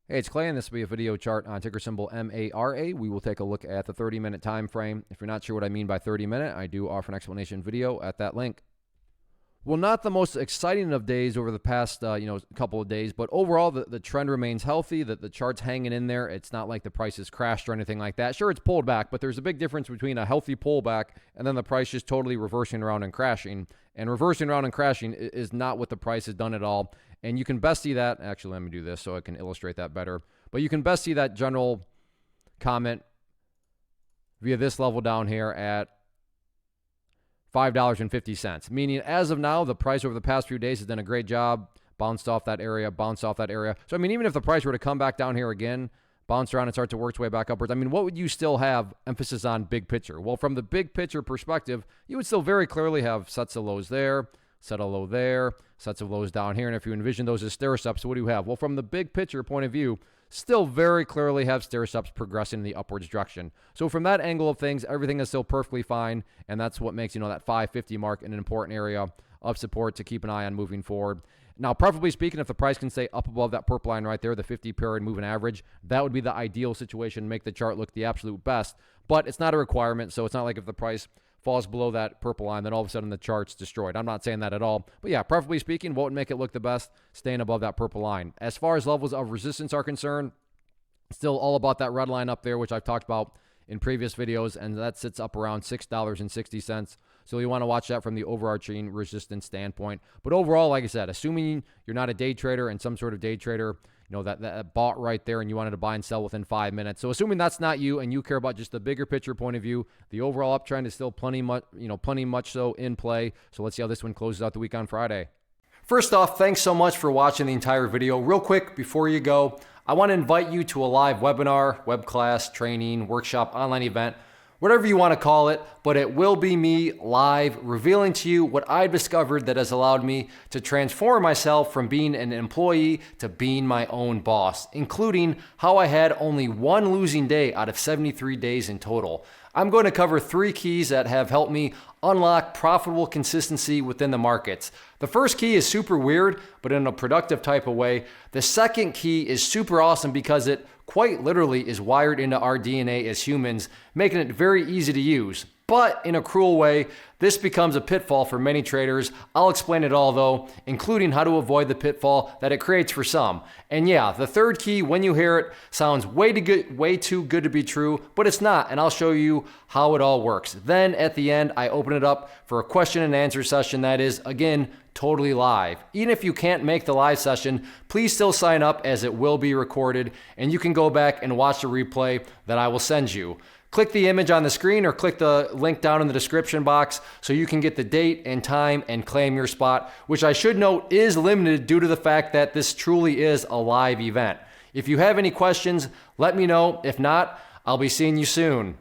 Hey, it's Clay, and this will be a video chart on ticker symbol MARA. We will take a look at the 30-minute time frame. If you're not sure what I mean by 30-minute, I do offer an explanation video at that link. Well, not the most exciting of days over the past couple of days, but overall the trend remains healthy. The chart's hanging in there. It's not like the price has crashed or anything like that. Sure, it's pulled back, but there's a big difference between a healthy pullback and then the price just totally reversing around and crashing. And reversing around and crashing is not what the price has done at all. And you can best see that. Actually, let me do this so I can illustrate that better. But you can best see that general comment via this level down here at $5.50, meaning as of now, the price over the past few days has done a great job, bounced off that area. So, I mean, even if the price were to come back down here again, bounce around and start to work its way back upwards, I mean, what would you still have emphasis on big picture? Well, from the big picture perspective, you would still very clearly have sets of lows there, set of low there, sets of lows down here. And if you envision those as stair-steps, what do you have? Well, from the big picture point of view, still very clearly have stair-steps progressing in the upwards direction. So from that angle of things, everything is still perfectly fine, and that's what makes, that 550 mark an important area of support to keep an eye on moving forward. Now, preferably speaking, if the price can stay up above that purple line right there, the 50-period moving average, that would be the ideal situation, make the chart look the absolute best. But it's not a requirement, so it's not like if the price falls below that purple line, then all of a sudden the chart's destroyed. I'm not saying that at all. But yeah, preferably speaking, what would make it look the best? Staying above that purple line. As far as levels of resistance are concerned, still all about that red line up there, which I've talked about in previous videos, and that sits up around $6.60. So you want to watch that from the overarching resistance standpoint. But overall, like I said, assuming you're not a day trader and some sort of day trader, that bought right there and you wanted to buy and sell within 5 minutes. So assuming that's not you and you care about just the bigger picture point of view, the overall uptrend is still plenty much so in play. So let's see how this one closes out the week on Friday. First off, thanks so much for watching the entire video. Real quick, before you go, I want to invite you to a live webinar, web class, training, workshop, online event, whatever you want to call it, but it will be me live revealing to you what I've discovered that has allowed me to transform myself from being an employee to being my own boss, including how I had only one losing day out of 73 days in total. I'm going to cover 3 keys that have helped me unlock profitable consistency within the markets. The first key is super weird, but in a productive type of way. The second key is super awesome because it quite literally is wired into our DNA as humans, making it very easy to use. But in a cruel way, this becomes a pitfall for many traders. I'll explain it all though, including how to avoid the pitfall that it creates for some. And yeah, the third key, when you hear it, sounds way too good to be true, but it's not, and I'll show you how it all works. Then at the end, I open it up for a question and answer session that is, again, totally live. Even if you can't make the live session, please still sign up as it will be recorded, and you can go back and watch the replay that I will send you. Click the image on the screen or click the link down in the description box so you can get the date and time and claim your spot, which I should note is limited due to the fact that this truly is a live event. If you have any questions, let me know. If not, I'll be seeing you soon.